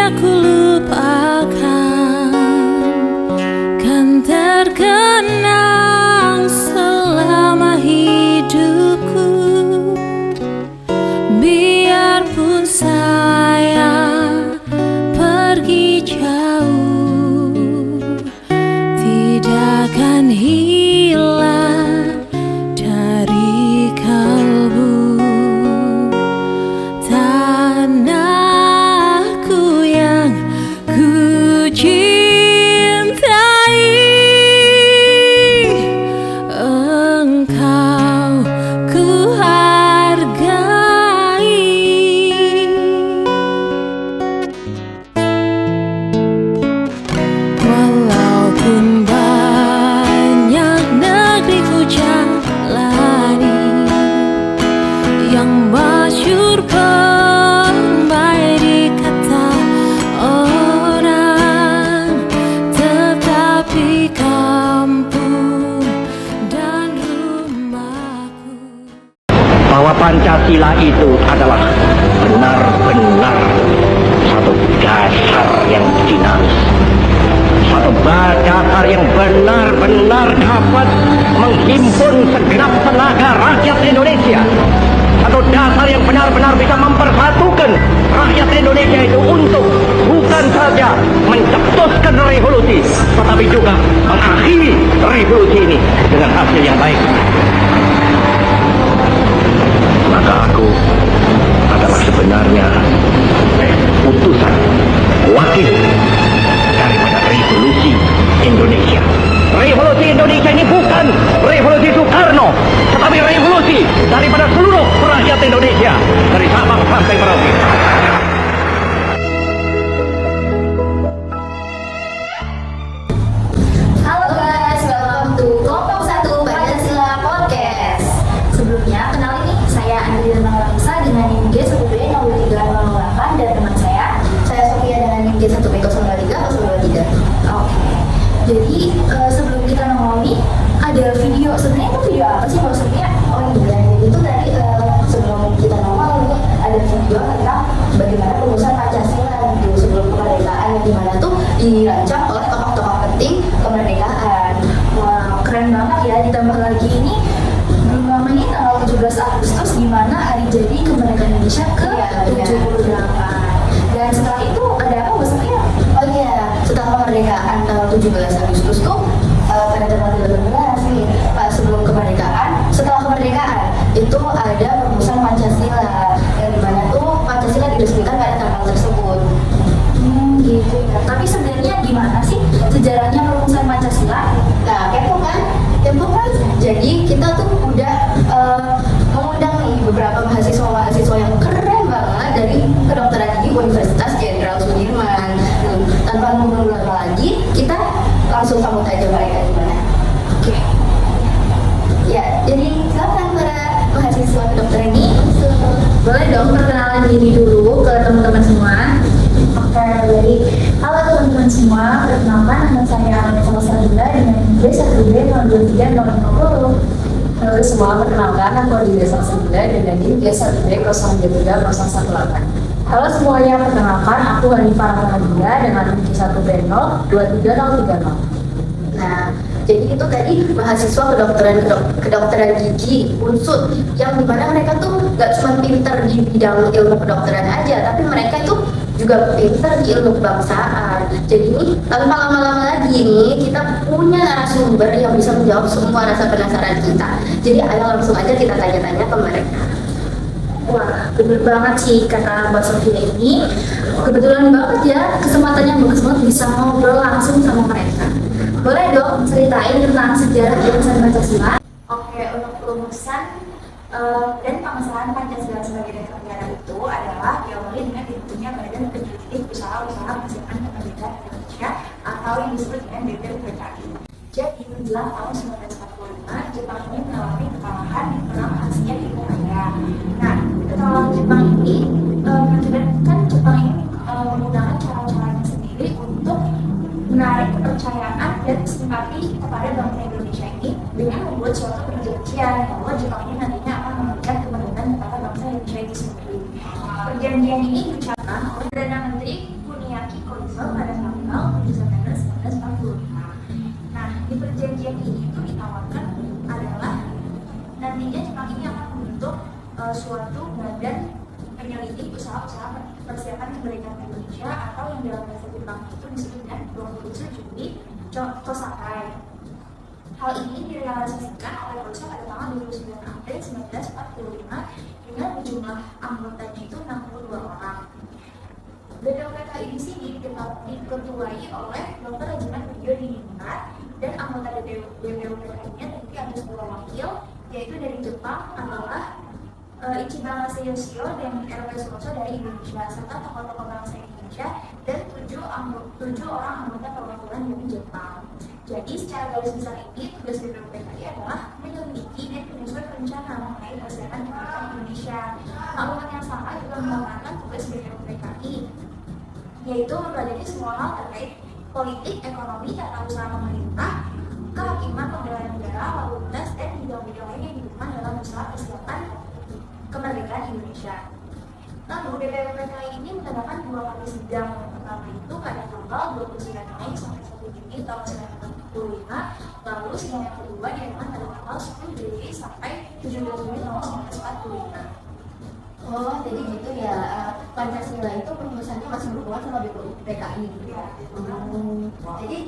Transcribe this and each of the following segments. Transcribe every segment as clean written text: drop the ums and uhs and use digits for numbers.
aku lupakan, kan terkenang selama hidupku. Biarpun saya pergi jauh, tidak akan hilang dari kalbu. Tanahku yang ku cintai, engkau ku hargai. Walaupun banyak negeri ku jalani, yang masyhur permai kata orang, tetapi kampung dan rumahku. Bahwa Pancasila itu adalah benar-benar satu dasar yang dinamis, satu dasar yang benar-benar dapat menghimpun segenap tenaga rakyat Indonesia, satu dasar yang benar-benar bisa mempersatukan rakyat Indonesia itu untuk bukan saja mencetuskan revolusi, tetapi juga mengakhiri revolusi ini dengan hasil yang baik. Maka aku adalah sebenarnya utusan wakil daripada revolusi Indonesia. Revolusi Indonesia ini bukan revolusi Soekarno, tetapi revolusi daripada seluruh rakyat Indonesia, dari Sabang sampai Merauke. Halo guys, welcome to Kelompok 1 Pancasila Podcast. Sebelumnya, kenalin nih, saya Andriana Nangsa dengan NIM G1B0308 dan teman saya Sofia dengan NIM G1B02303. Oke, jadi sebelum kita nongol nih, ada video. Sebenarnya itu video apa sih maksudnya? Oh iya, jadi itu tadi sebelum kita nongol ini ada video tentang bagaimana perumusan Pancasila gitu sebelum kemerdekaan, yang dimana tuh dirancang oleh tokoh-tokoh penting kemerdekaan. Wah, keren banget ya, ditambah lagi ini belum lama ini tanggal 17 Agustus dimana hari jadi kemerdekaan Indonesia ke 78. Dan setelah itu ada apa maksudnya? Oh iya, setelah kemerdekaan tanggal 17 Agustus tuh pada tanggal 18 nih, pas sebelum kemerdekaan, setelah kemerdekaan itu ada perumusan Pancasila, yang dimana tuh Pancasila diresmikan pada tanggal tersebut. Gitu ya. Tapi sebenarnya gimana sih sejarahnya perumusan Pancasila? Nah, kepo kan? Jadi kita tuh udah mengundang nih beberapa mahasiswa yang keren banget dari kedokteran gigi Universitas Jenderal Sudirman. Tanpa menunda lagi, kita langsung sambut aja mereka gimana. Oke. Ya, jadi silakan para mahasiswa kedokteran ini. Boleh dong perkenalan diri dulu ke teman-teman semua. Oke, jadi halo teman-teman semua, perkenalkan nama saya Anissa Salsabila dengan G1B02300. Halo semua, perkenalkan aku Adinda Salsabila dengan NIM G1B0230018. Halo semuanya, perkenalkan aku Hanifah Rahmanadila dengan NIM G1B0230030. Nah, jadi itu tadi mahasiswa kedokteran gigi Unsud, yang dimana mereka tuh gak cuma pinter di bidang ilmu kedokteran aja, tapi mereka itu juga pinter di ilmu kebangsaan. Jadi ini tanpa lama-lama lagi nih, kita punya narasumber yang bisa menjawab semua rasa penasaran kita. Jadi ayo langsung aja kita tanya-tanya ke mereka. Wah, bener banget sih kata Mbak Sofia ini. Kebetulan banget ya, kesempatan yang bagus banget bisa ngobrol langsung sama mereka. Boleh dong ceritain tentang sejarah perumusan Pancasila? Oke, untuk perumusan dan pengesahan Pancasila sebagai dasar negara itu adalah diawali dengan dibentuknya Badan Penyelidik Usaha-Usaha Menghasilkan Kemerdekaan Indonesia atau yang disebut dengan BPUPKI. Jadi menjelang tahun 1945, Jepang ini mengalami kekalahan di perang Asia di Korea. Nah, kekalahan Jepang ini mengakibatkan Jepang ini menggunakan cara-caranya sendiri untuk menarik kepercayaan dan simpati kepada bangsa Indonesia ini dengan membuat suatu perjanjian bahwa Jepang ini nantinya akan memberikan kemerdekaan kepada bangsa Indonesia itu sendiri. Perjanjian ini diucapkan oleh Perdana Menteri Kuniaha usaha persiapan kemerdekaan Indonesia atau yang dalam bahasa Jepang itu disebut dengan 27 Juli Kosakai. Hal ini direalisasikan oleh Polisi pada tanggal 29 April 1945 dengan jumlah anggotanya itu 62 orang. BPUPK ini sini diketuai oleh Dr. Regimen Video Diningrat dan anggota BPUPK ini terdiri ada 10 wakil, yaitu dari Jepang adalah Ichibana Seyoshio dan RW Suroso dari Indonesia, serta tokoh-tokoh bangsa Indonesia dan 7 orang anggota perwakilan dari Jepang. Jadi secara garis besar ini tugas BPUPKI adalah menyelidiki dan menyusun rencana mengenai persiapan kemerdekaan Indonesia. Maklumat yang sama juga merupakan tugas BPUPKI, yaitu mempelajari semua hal terkait politik, ekonomi, tata usaha pemerintah, kehakiman, pembelaan negara, lalu lintas, dan bidang-bidang lain yang dibutuhkan dalam usaha persiapan kemerdekaan Indonesia. Lalu BPUPKI ini mengadakan 2 kali sidang. Yang pertama itu pada tanggal 29 Mei sampai 1 Juni tahun 1945. Lalu sidang yang kedua diadakan pada tanggal 10 Juli sampai 17 Juni tahun 1945. Oh, jadi gitu ya. Pancasila itu perumusannya masih berhubungan sama BPUPKI gitu ya. Jadi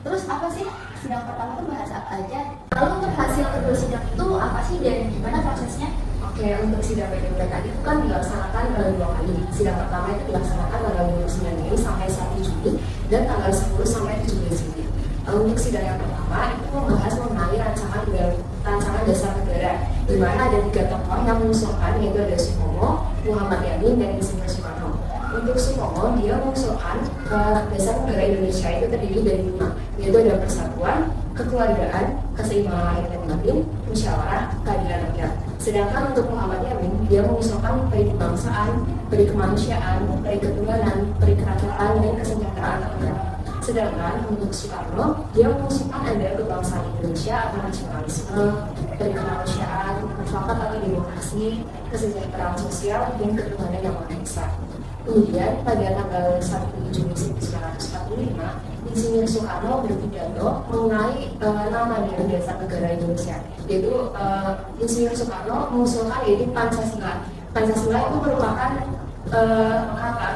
terus apa sih sidang pertama itu bahas apa aja? Lalu untuk hasil kedua sidang itu apa sih dan gimana prosesnya? Oke, untuk sidang BPUPKI itu kan dilaksanakan 2 kali. Sidang pertama itu dilaksanakan tanggal 29 Mei sampai 1 Juli dan tanggal 10 sampai 17 Juli. Untuk sidang yang pertama itu membahas mengenai rancangan dasar negara, di mana ada 3 tokoh yang mengusulkan, yaitu ada Supomo, Muhammad Yamin, dan Insinyur Soekarno. Untuk Supomo, dia mengusulkan dasar negara Indonesia itu terdiri dari 5, yaitu ada persatuan, kekeluargaan, keseimbangan lahir dan batin, musyawarah, keadilan rakyat. Sedangkan untuk Muhammad Yamin, dia mengusulkan peri kebangsaan, peri kemanusiaan, peri ketuhanan, peri kerakyatan, dan kesejahteraan rakyat. Sedangkan untuk Soekarno, dia mengusulkan ada kebangsaan Indonesia atau nasionalisme, peri kemanusiaan, mufakat atau demokrasi, kesejahteraan sosial, dan ketuhanan yang maha esa. Kemudian pada tanggal 1 Juni 1945, Insinyur Soekarno berpidato mengenai nama dari dasar negara Indonesia, yaitu Insinyur Soekarno mengusulkan yaitu Pancasila. Pancasila itu merupakan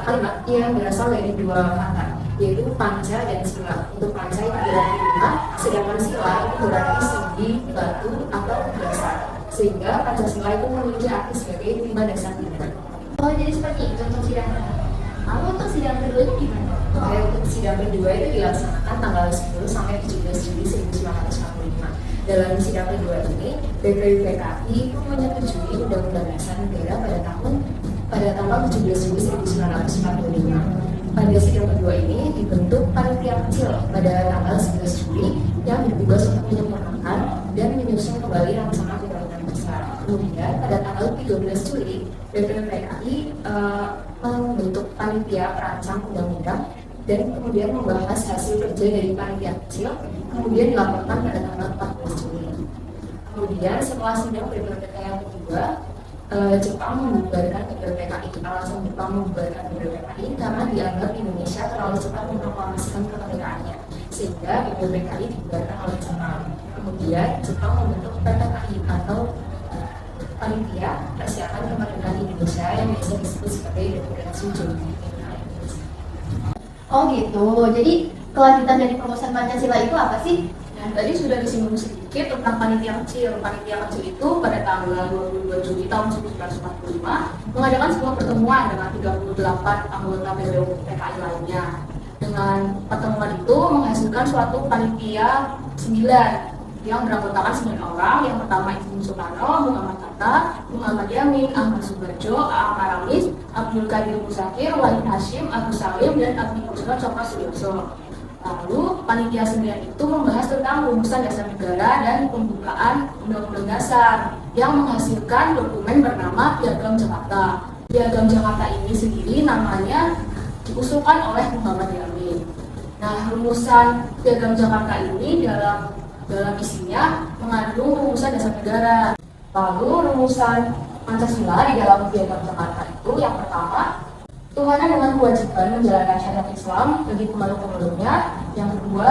kalimat yang berasal dari 2 kata, yaitu panca dan sila. Untuk panca itu berarti 5, sedangkan sila itu berarti sendi, batu, atau dasar. Sehingga Pancasila itu memiliki arti sebagai 5 dasar negara. Oh, jadi seperti itu untuk sidang pertama. Lalu untuk sidang kedua itu gimana? Oke, untuk sidang kedua itu dilaksanakan tanggal 10 sampai 17 Juli 1945. Dalam sidang kedua ini, BPUPKI itu menyetujui Undang-Undang Dasar Negara pada tanggal 17 Juli 1945. Pada sidang kedua ini dibentuk panitia kecil pada tanggal 11 Juli yang bertugas untuk menyempurnakan dan menyusun kembali rancangan undang-undang besar. Kemudian pada tanggal 13 Juli, BPUPKI membentuk panitia perancang undang-undang dan kemudian membahas hasil kerja dari panitia kecil, kemudian dilaporkan pada tanggal 14 Juli. Kemudian setelah sidang BPUPKI yang kedua, Jepang membubarkan BPUPKI. Alasan Jepang membubarkan BPUPKI karena dianggap Indonesia terlalu cepat memproklamasikan kemerdekaannya, sehingga BPUPKI dibubarkan oleh Jepang. Kemudian Jepang membentuk PPKI atau Panitia Persiapan Kemerdekaan Indonesia yang biasa disebut sebagai Deklarasi Jombang. Oh gitu, jadi kelanjutan dari perumusan Pancasila itu apa sih? Nah, tadi sudah disinggung sedikit tentang panitia kecil. Panitia kecil itu pada tanggal 22 Juli tahun 1945 mengadakan sebuah pertemuan dengan 38 anggota BPUPKI lainnya. Dengan pertemuan itu menghasilkan suatu panitia 9 yang beranggotakan 9 orang. Yang pertama Insinyur Soekarno, Muhammad Hatta, Muhammad Yamin, Ahmad Subarjo, A.A. Karamis, Abdul Qadir Musakir, Wahid Hashim, Agus Salim, dan Abdi Kusno Cokro Sudioso. Lalu panitia 9 itu membahas tentang rumusan dasar negara dan pembukaan undang-undang dasar yang menghasilkan dokumen bernama Piagam Jakarta. Piagam Jakarta ini sendiri namanya diusulkan oleh Muhammad Yamin. Nah, rumusan Piagam Jakarta ini dalam isinya mengandung rumusan dasar negara. Lalu rumusan Pancasila di dalam Piagam Jakarta itu yang pertama, ketuhanan dengan kewajiban menjalankan syariat Islam bagi pemeluk-pemeluknya. Yang kedua,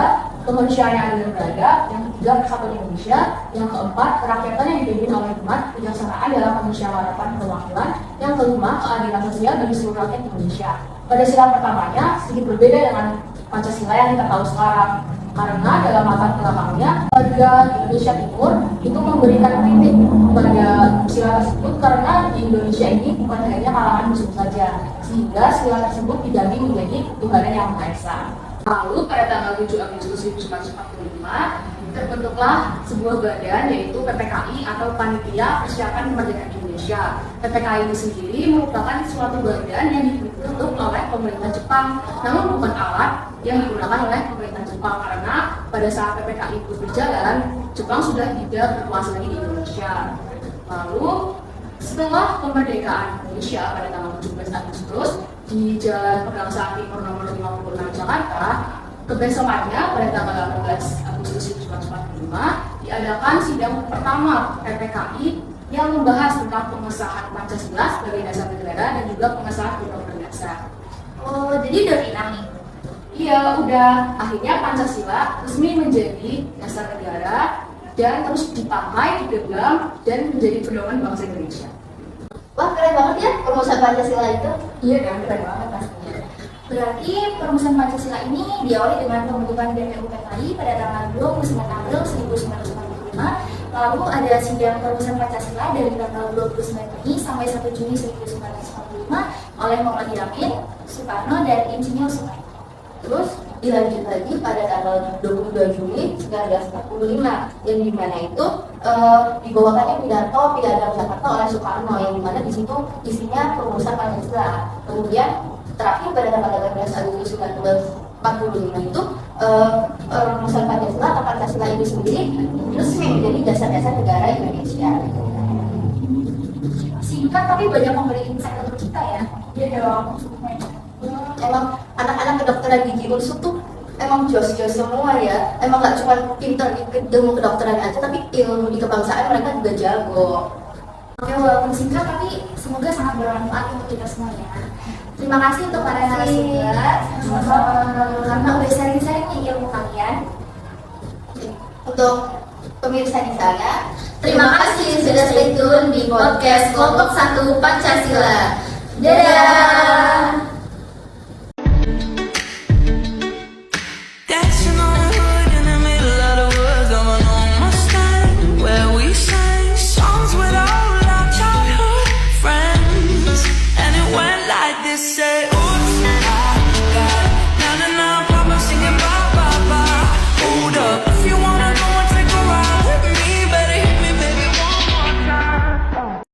kemanusiaan yang adil dan beradab. Yang ketiga, persatuan Indonesia. Yang keempat, kerakyatan yang dipimpin oleh hikmat, kebijaksanaan dalam pemusyawaratan perwakilan. Yang kelima, keadilan sosial bagi seluruh rakyat Indonesia. Pada sila pertamanya sedikit berbeda dengan Pancasila yang kita tahu sekarang. Karena dalam latar belakangnya, warga Indonesia Timur itu memberikan kritik kepada sila tersebut karena di Indonesia ini bukan hanya kalangan muslim saja, sehingga sila tersebut dibagi menjadi ketuhanan yang Maha Esa. Lalu pada tanggal 7 Agustus 1945 terbentuklah sebuah badan yaitu PPKI atau Panitia Persiapan Kemerdekaan Indonesia. PPKI ini sendiri merupakan suatu badan yang dibentuk oleh pemerintah Jepang, namun bukan alat yang digunakan oleh pemerintah Jepang karena pada saat PPKI itu berjalan, Jepang sudah tidak berkuasa lagi di Indonesia. Lalu setelah kemerdekaan Indonesia pada tanggal 17 Agustus di Jalan Pegangsaan Timur nomor 56 Jakarta, kebesokannya pada tanggal 18 Agustus 1945 diadakan sidang pertama PPKI yang membahas tentang pengesahan Pancasila sebagai dasar negara dan juga pengesahan Undang-Undang Dasar. Oh, jadi udah final nih? Iya, udah. Akhirnya Pancasila resmi menjadi dasar negara dan terus dipakai, dipegang, dan menjadi pedoman bangsa Indonesia. Wah, keren banget ya perumusan Pancasila itu. Iya kan, keren banget pastinya. Berarti perumusan Pancasila ini diawali dengan pembentukan BPU PKI pada tanggal 29 April 1945. Lalu ada sidang perumusan Pancasila dari tanggal 29 Juni sampai 1 Juni 1945 oleh Muhammad Yamin, Soekarno, dan Insinyur Soekarno. Terus dilanjut lagi pada tanggal 22 Juli 1945 yang dimana itu dibawakannya pidato Jakarta oleh Soekarno yang dimana di situ isinya perumusan Pancasila. Kemudian terakhir pada tanggal 18 Agustus 1945 itu perumusan Pancasila atau Pancasila ini sendiri resmi menjadi dasar-dasar negara Indonesia. Singkat tapi banyak memberi insight untuk kita ya. Iya dong. Emang anak-anak kedokteran gigi unsur tuh emang jos-jos semua ya. Emang gak cuma pintar di ilmu kedokteran aja, tapi ilmu di kebangsaan mereka juga jago. Oke, walaupun singkat tapi semoga sangat bermanfaat untuk kita semua ya. Terima kasih untuk para narasumber karena udah sharing-sharing nih ilmu kalian. Untuk pemirsa di sana, terima kasih sudah stay tune di podcast Kelompok 1 Pancasila. Dadah!